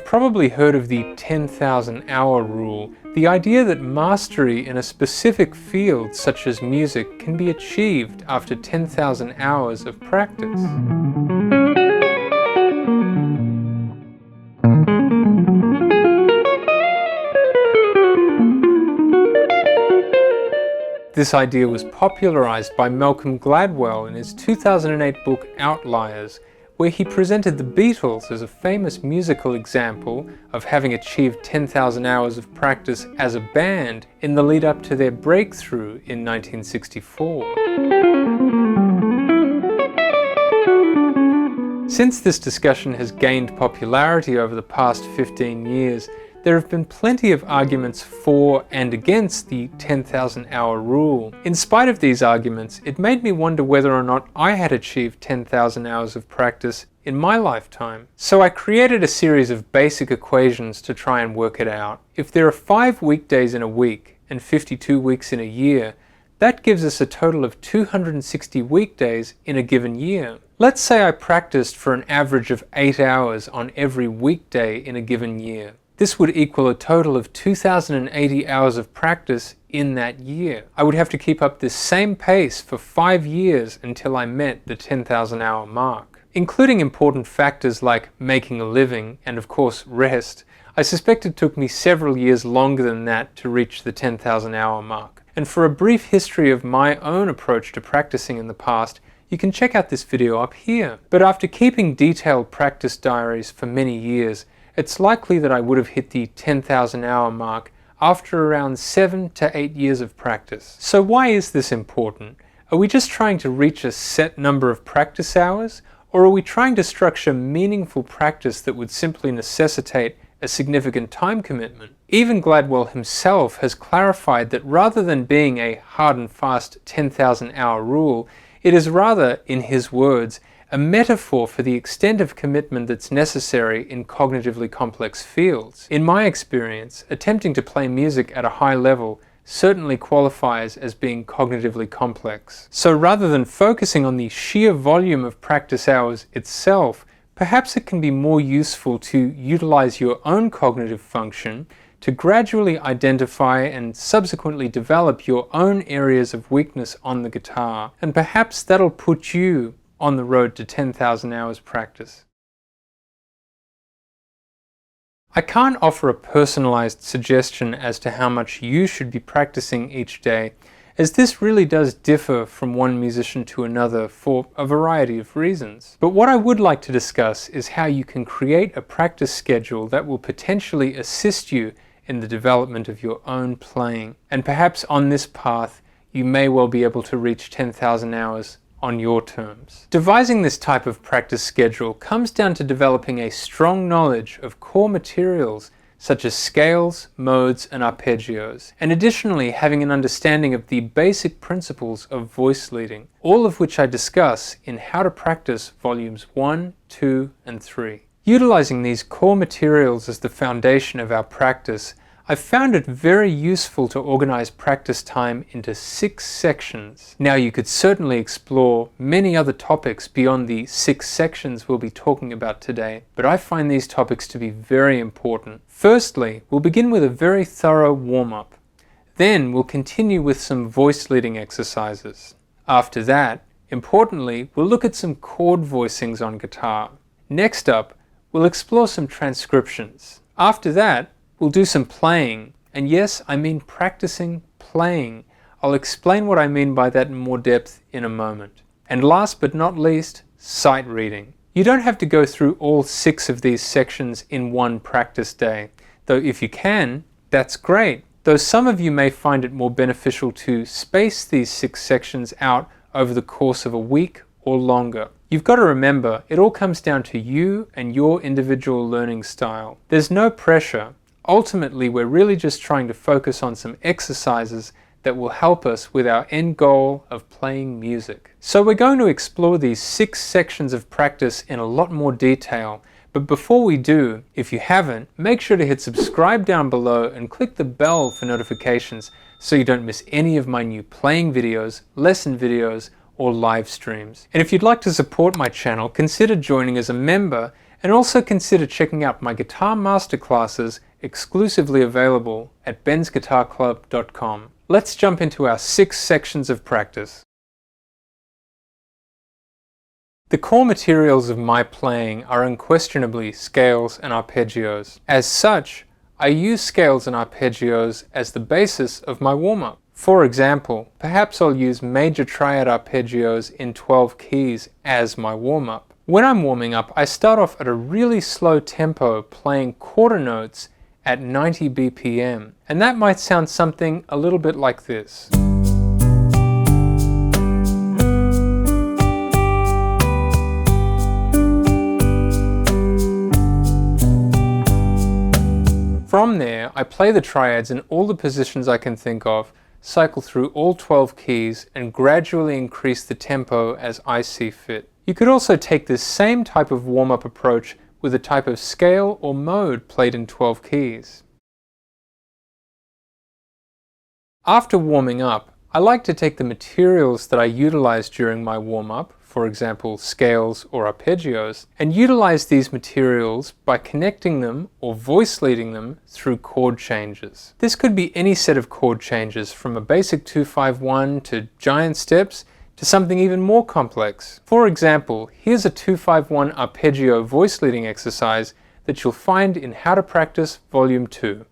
You've probably heard of the 10,000 hour rule, the idea that mastery in a specific field such as music can be achieved after 10,000 hours of practice. This idea was popularized by Malcolm Gladwell in his 2008 book Outliers, where he presented the Beatles as a famous musical example of having achieved 10,000 hours of practice as a band in the lead up to their breakthrough in 1964. Since this discussion has gained popularity over the past 15 years, there have been plenty of arguments for and against the 10,000 hour rule. In spite of these arguments, it made me wonder whether or not I had achieved 10,000 hours of practice in my lifetime. So I created a series of basic equations to try and work it out. If there are 5 weekdays in a week and 52 weeks in a year, that gives us a total of 260 weekdays in a given year. Let's say I practiced for an average of 8 hours on every weekday in a given year. This would equal a total of 2,080 hours of practice in that year. I would have to keep up this same pace for 5 years until I met the 10,000 hour mark. Including important factors like making a living and of course rest, I suspect it took me several years longer than that to reach the 10,000 hour mark. And for a brief history of my own approach to practicing in the past, you can check out this video up here. But after keeping detailed practice diaries for many years, it's likely that I would have hit the 10,000 hour mark after around 7 to 8 years of practice. So why is this important? Are we just trying to reach a set number of practice hours? Or are we trying to structure meaningful practice that would simply necessitate a significant time commitment? Even Gladwell himself has clarified that rather than being a hard and fast 10,000 hour rule, it is rather, in his words, a metaphor for the extent of commitment that's necessary in cognitively complex fields. In my experience, attempting to play music at a high level certainly qualifies as being cognitively complex. So rather than focusing on the sheer volume of practice hours itself, perhaps it can be more useful to utilize your own cognitive function to gradually identify and subsequently develop your own areas of weakness on the guitar, and perhaps that'll put you on the road to 10,000 hours practice. I can't offer a personalized suggestion as to how much you should be practicing each day, as this really does differ from one musician to another for a variety of reasons. But what I would like to discuss is how you can create a practice schedule that will potentially assist you in the development of your own playing. And perhaps on this path, you may well be able to reach 10,000 hours on your terms. Devising this type of practice schedule comes down to developing a strong knowledge of core materials such as scales, modes, and arpeggios, and additionally having an understanding of the basic principles of voice leading, all of which I discuss in How to Practice Volumes 1, 2, and 3. Utilizing these core materials as the foundation of our practice, I've found it very useful to organize practice time into 6 sections. Now you could certainly explore many other topics beyond the 6 sections we'll be talking about today, but I find these topics to be very important. Firstly, we'll begin with a very thorough warm-up. Then we'll continue with some voice leading exercises. After that, importantly, we'll look at some chord voicings on guitar. Next up, we'll explore some transcriptions. After that, we'll do some playing, and yes, I mean practicing playing. I'll explain what I mean by that in more depth in a moment. And last but not least, sight reading. You don't have to go through all 6 of these sections in one practice day, though if you can, that's great. Though some of you may find it more beneficial to space these 6 sections out over the course of a week or longer. You've got to remember, it all comes down to you and your individual learning style. There's no pressure. Ultimately, we're really just trying to focus on some exercises that will help us with our end goal of playing music. So we're going to explore these 6 sections of practice in a lot more detail, but before we do, if you haven't, make sure to hit subscribe down below and click the bell for notifications so you don't miss any of my new playing videos, lesson videos, or live streams. And if you'd like to support my channel, consider joining as a member And also consider checking out my guitar masterclasses exclusively available at bensguitarclub.com. Let's jump into our 6 sections of practice. The core materials of my playing are unquestionably scales and arpeggios. As such, I use scales and arpeggios as the basis of my warm-up. For example, perhaps I'll use major triad arpeggios in 12 keys as my warm-up. When I'm warming up, I start off at a really slow tempo playing quarter notes at 90 BPM, and that might sound something a little bit like this. From there, I play the triads in all the positions I can think of, cycle through all 12 keys, and gradually increase the tempo as I see fit. You could also take this same type of warm-up approach with a type of scale or mode played in 12 keys. After warming up, I like to take the materials that I utilize during my warm-up, for example scales or arpeggios, and utilize these materials by connecting them or voice leading them through chord changes. This could be any set of chord changes, from a basic 2-5-1 to giant steps to something even more complex. For example, here's a 2-5-1 arpeggio voice leading exercise that you'll find in How to Practice Volume 2.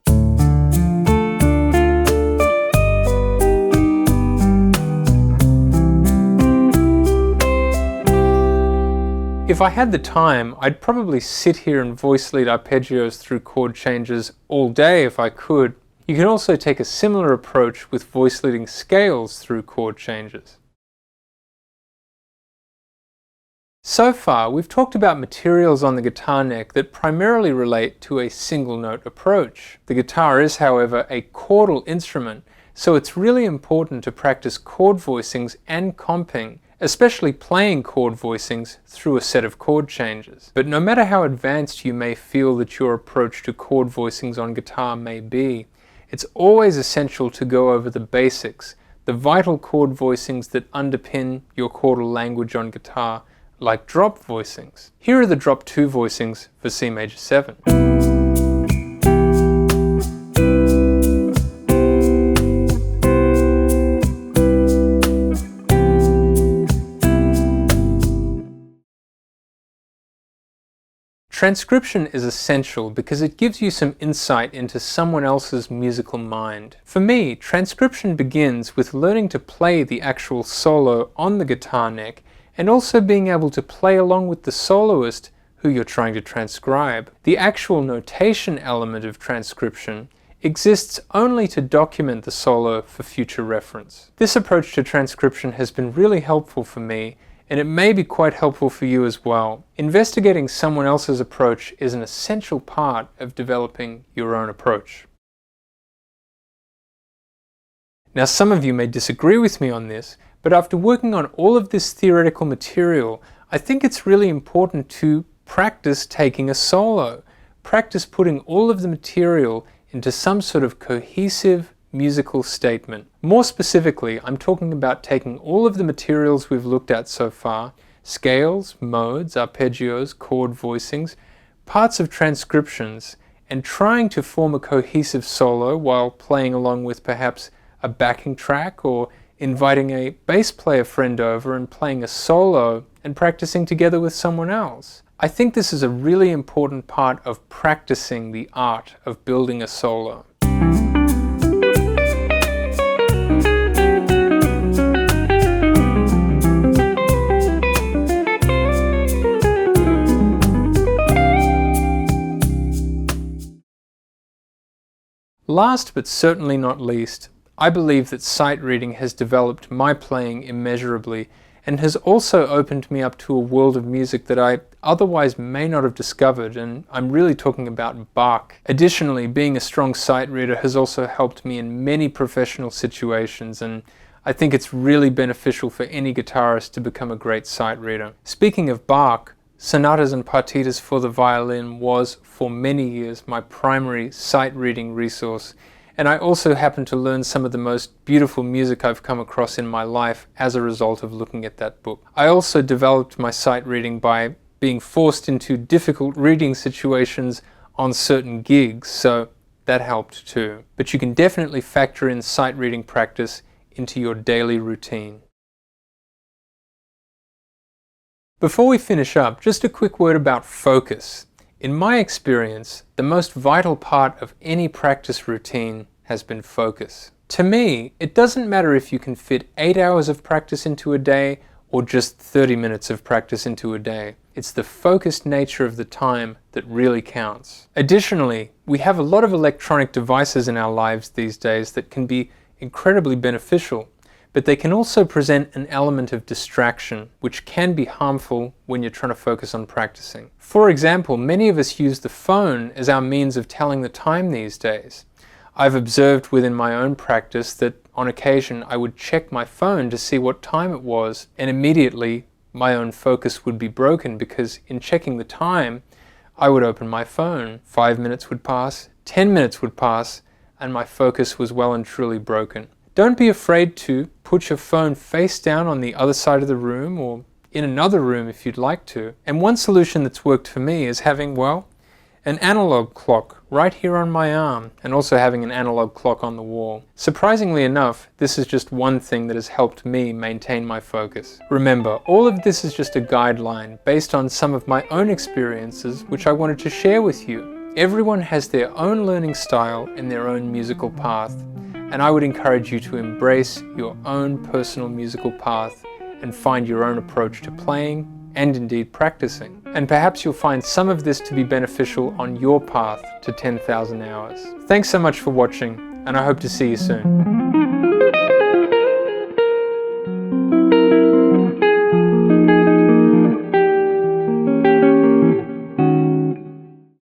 If I had the time, I'd probably sit here and voice lead arpeggios through chord changes all day if I could. You can also take a similar approach with voice leading scales through chord changes. So far, we've talked about materials on the guitar neck that primarily relate to a single note approach. The guitar is, however, a chordal instrument, so it's really important to practice chord voicings and comping, especially playing chord voicings through a set of chord changes. But no matter how advanced you may feel that your approach to chord voicings on guitar may be, it's always essential to go over the basics, the vital chord voicings that underpin your chordal language on guitar, like drop voicings. Here are the drop 2 voicings for C major 7. Transcription is essential because it gives you some insight into someone else's musical mind. For me, transcription begins with learning to play the actual solo on the guitar neck and also being able to play along with the soloist who you're trying to transcribe. The actual notation element of transcription exists only to document the solo for future reference. This approach to transcription has been really helpful for me, and it may be quite helpful for you as well. Investigating someone else's approach is an essential part of developing your own approach. Now, some of you may disagree with me on this, but after working on all of this theoretical material, I think it's really important to practice taking a solo. Practice putting all of the material into some sort of cohesive musical statement. More specifically, I'm talking about taking all of the materials we've looked at so far, scales, modes, arpeggios, chord voicings, parts of transcriptions, and trying to form a cohesive solo while playing along with perhaps a backing track, or inviting a bass player friend over and playing a solo and practicing together with someone else. I think this is a really important part of practicing the art of building a solo. Last but certainly not least, I believe that sight reading has developed my playing immeasurably and has also opened me up to a world of music that I otherwise may not have discovered, and I'm really talking about Bach. Additionally, being a strong sight reader has also helped me in many professional situations, and I think it's really beneficial for any guitarist to become a great sight reader. Speaking of Bach, sonatas and partitas for the violin was, for many years, my primary sight reading resource. And I also happen to learn some of the most beautiful music I've come across in my life as a result of looking at that book. I also developed my sight reading by being forced into difficult reading situations on certain gigs, so that helped too. But you can definitely factor in sight reading practice into your daily routine. Before we finish up, just a quick word about focus. In my experience, the most vital part of any practice routine has been focus. To me, it doesn't matter if you can fit 8 hours of practice into a day or just 30 minutes of practice into a day. It's the focused nature of the time that really counts. Additionally, we have a lot of electronic devices in our lives these days that can be incredibly beneficial, but they can also present an element of distraction, which can be harmful when you're trying to focus on practicing. For example, many of us use the phone as our means of telling the time these days. I've observed within my own practice that on occasion I would check my phone to see what time it was, and immediately my own focus would be broken because in checking the time, I would open my phone. 5 minutes would pass, 10 minutes would pass, and my focus was well and truly broken. Don't be afraid to put your phone face down on the other side of the room or in another room if you'd like to. And one solution that's worked for me is having, well, an analog clock right here on my arm, and also having an analog clock on the wall. Surprisingly enough, this is just one thing that has helped me maintain my focus. Remember, all of this is just a guideline based on some of my own experiences which I wanted to share with you. Everyone has their own learning style and their own musical path, and I would encourage you to embrace your own personal musical path and find your own approach to playing and indeed practicing. And perhaps you'll find some of this to be beneficial on your path to 10,000 hours. Thanks so much for watching, and I hope to see you soon.